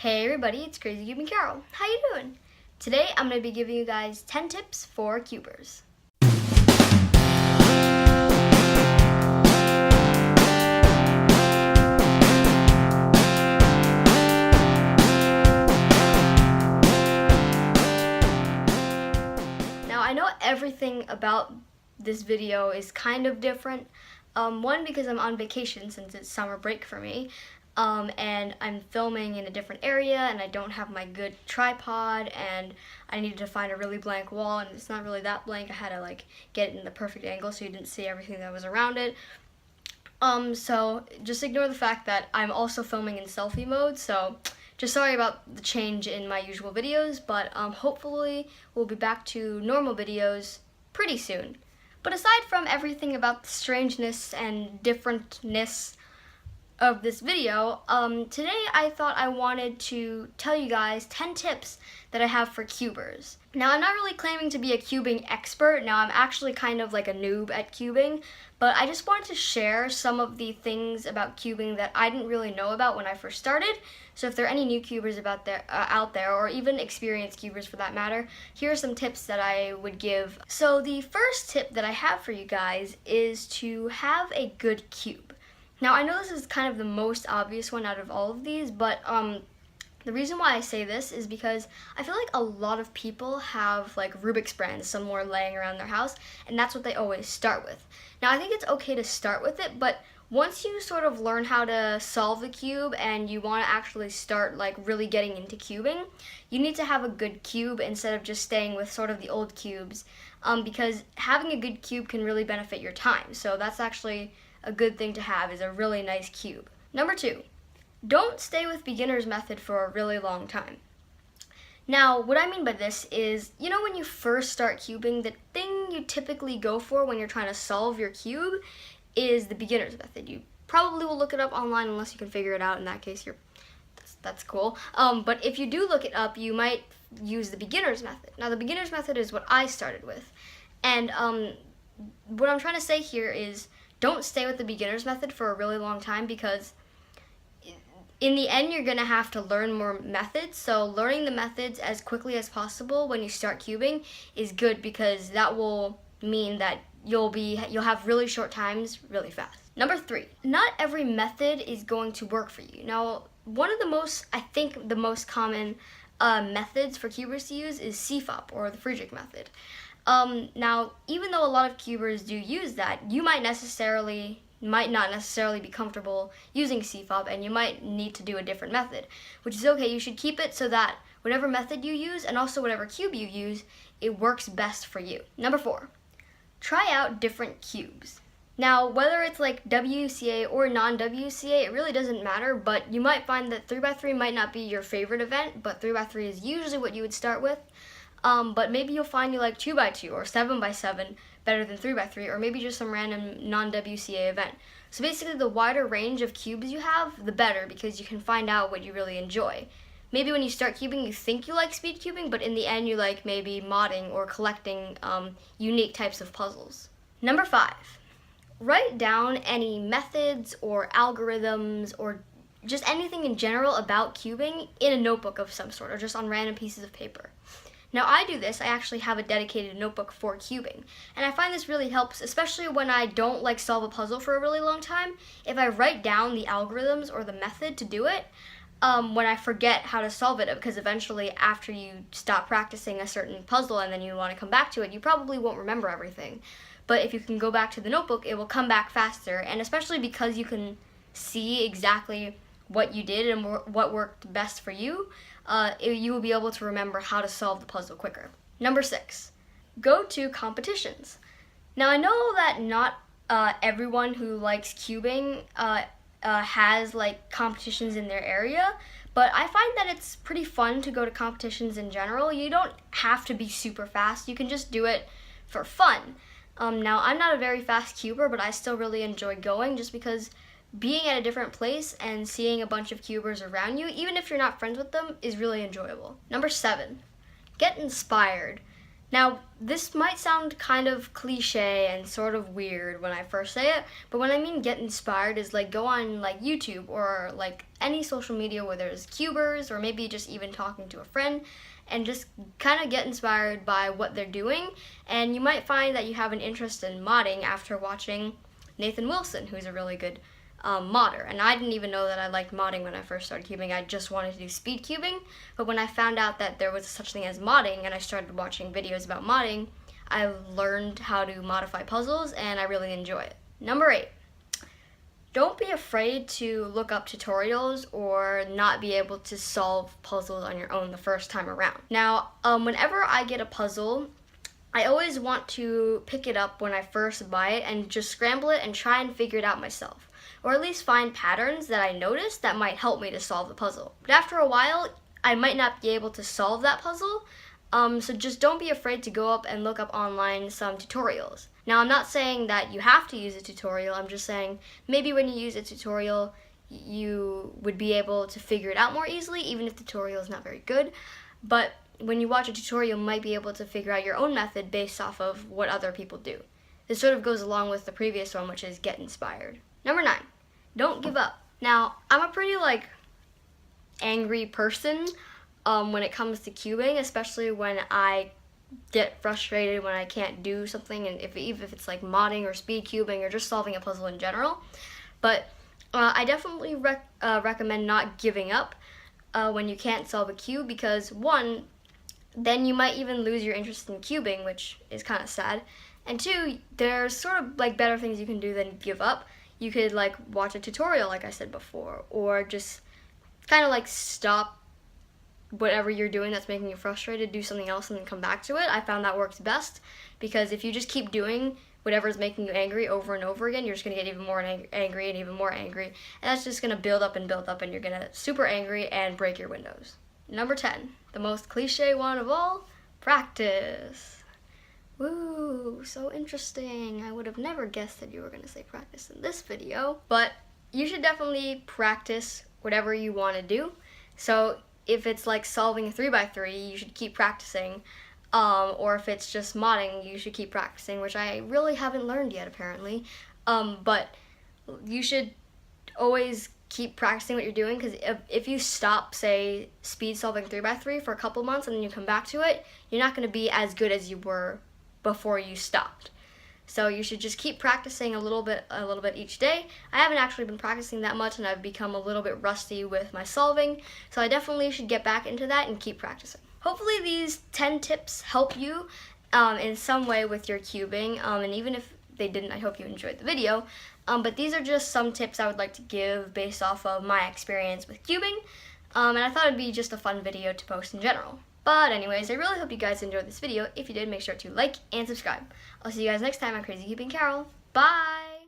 Hey everybody, it's Crazy Cubing Carol. How you doing? Today I'm going to be giving you guys 10 tips for cubers. Now I know everything about this video is kind of different. One, because I'm on vacation since it's summer break for me. And I'm filming in a different area and I don't have my good tripod and I needed to find a really blank wall, and it's not really that blank. I had to get it in the perfect angle so you didn't see everything that was around it. So just ignore the fact that I'm also filming in selfie mode, so just sorry about the change in my usual videos, but hopefully we'll be back to normal videos pretty soon. But aside from everything about the strangeness and differentness of this video, today I thought I wanted to tell you guys 10 tips that I have for cubers. Now, I'm not really claiming to be a cubing expert. Now, I'm actually kind of like a noob at cubing, but I just wanted to share some of the things about cubing that I didn't really know about when I first started. So if there are any new cubers out there, or even experienced cubers for that matter, here are some tips that I would give. So the first tip that I have for you guys is to have a good cube. Now, I know this is kind of the most obvious one out of all of these, but the reason why I say this is because I feel like a lot of people have Rubik's brands somewhere laying around their house, and that's what they always start with. Now, I think it's okay to start with it, but once you sort of learn how to solve the cube and you want to actually start really getting into cubing, you need to have a good cube instead of just staying with sort of the old cubes, because having a good cube can really benefit your time. So that's actually a good thing to have, is a really nice cube. Number 2, don't stay with beginner's method for a really long time. Now, what I mean by this is, when you first start cubing, the thing you typically go for when you're trying to solve your cube is the beginner's method. You probably will look it up online unless you can figure it out. In that case, that's cool. But if you do look it up, you might use the beginner's method. Now, the beginner's method is what I started with. And what I'm trying to say here is, don't stay with the beginner's method for a really long time, because in the end you're going to have to learn more methods. So learning the methods as quickly as possible when you start cubing is good, because that will mean that you'll have really short times really fast. Number 3, not every method is going to work for you. Now, one of the most common methods for cubers to use is CFOP, or the Friedrich method. Now, even though a lot of cubers do use that, you might not necessarily be comfortable using CFOP, and you might need to do a different method, which is okay. You should keep it so that whatever method you use, and also whatever cube you use, it works best for you. Number 4, try out different cubes. Now, whether it's WCA or non-WCA, it really doesn't matter, but you might find that 3x3 might not be your favorite event, but 3x3 is usually what you would start with. But maybe you'll find you like 2x2 or 7x7 better than 3x3, or maybe just some random non-WCA event. So basically, the wider range of cubes you have, the better, because you can find out what you really enjoy. Maybe when you start cubing, you think you like speed cubing, but in the end you like maybe modding or collecting unique types of puzzles. Number 5, write down any methods or algorithms or just anything in general about cubing in a notebook of some sort, or just on random pieces of paper. Now, I do this. I actually have a dedicated notebook for cubing, and I find this really helps, especially when I don't solve a puzzle for a really long time. If I write down the algorithms or the method to do it, when I forget how to solve it, because eventually after you stop practicing a certain puzzle and then you want to come back to it, you probably won't remember everything. But if you can go back to the notebook, it will come back faster, and especially because you can see exactly what you did and what worked best for you, you will be able to remember how to solve the puzzle quicker. Number 6, go to competitions. Now, I know that not everyone who likes cubing has competitions in their area, but I find that it's pretty fun to go to competitions in general. You don't have to be super fast. You can just do it for fun. Now, I'm not a very fast cuber, but I still really enjoy going, just because being at a different place and seeing a bunch of cubers around you, even if you're not friends with them, is really enjoyable. Number 7, get inspired. Now, this might sound kind of cliche and sort of weird when I first say it, but when I mean get inspired is like go on like YouTube or like any social media where there's cubers, or maybe just even talking to a friend, and just kind of get inspired by what they're doing. And you might find that you have an interest in modding after watching Nathan Wilson, who's a really good modder. And I didn't even know that I liked modding when I first started cubing. I just wanted to do speed cubing. But when I found out that there was such thing as modding and I started watching videos about modding, I learned how to modify puzzles and I really enjoy it. Number 8. Don't be afraid to look up tutorials or not be able to solve puzzles on your own the first time around. Now, whenever I get a puzzle, I always want to pick it up when I first buy it and just scramble it and try and figure it out myself. Or at least find patterns that I notice that might help me to solve the puzzle. But after a while, I might not be able to solve that puzzle, so just don't be afraid to go up and look up online some tutorials. Now, I'm not saying that you have to use a tutorial, I'm just saying maybe when you use a tutorial, you would be able to figure it out more easily, even if the tutorial is not very good. But when you watch a tutorial, you might be able to figure out your own method based off of what other people do. This sort of goes along with the previous one, which is get inspired. Number 9, don't give up. Now, I'm a pretty angry person when it comes to cubing, especially when I get frustrated when I can't do something, and even if it's like modding or speed cubing or just solving a puzzle in general. But I definitely recommend not giving up when you can't solve a cube, because one, then you might even lose your interest in cubing, which is kind of sad. And two, there's sort of better things you can do than give up. You could watch a tutorial, like I said before, or just kind of stop whatever you're doing that's making you frustrated, do something else and then come back to it. I found that works best, because if you just keep doing whatever's making you angry over and over again, you're just going to get even more angry and even more angry, and that's just going to build up and build up, and you're going to get super angry and break your windows. Number 10, the most cliche one of all, practice. Woo, so interesting. I would have never guessed that you were going to say practice in this video, but you should definitely practice whatever you want to do. So if it's solving a 3x3, you should keep practicing, or if it's just modding, you should keep practicing, which I really haven't learned yet apparently, but you should always keep practicing what you're doing, because if you stop, say, speed solving 3x3 for a couple months and then you come back to it, you're not going to be as good as you were before you stopped. So you should just keep practicing a little bit each day. I haven't actually been practicing that much, and I've become a little bit rusty with my solving, so I definitely should get back into that and keep practicing. Hopefully these 10 tips help you in some way with your cubing, and even if they didn't, I hope you enjoyed the video. But these are just some tips I would like to give based off of my experience with cubing, and I thought it'd be just a fun video to post in general. But anyways, I really hope you guys enjoyed this video. If you did, make sure to like and subscribe. I'll see you guys next time on Crazy Cubing Carol. Bye!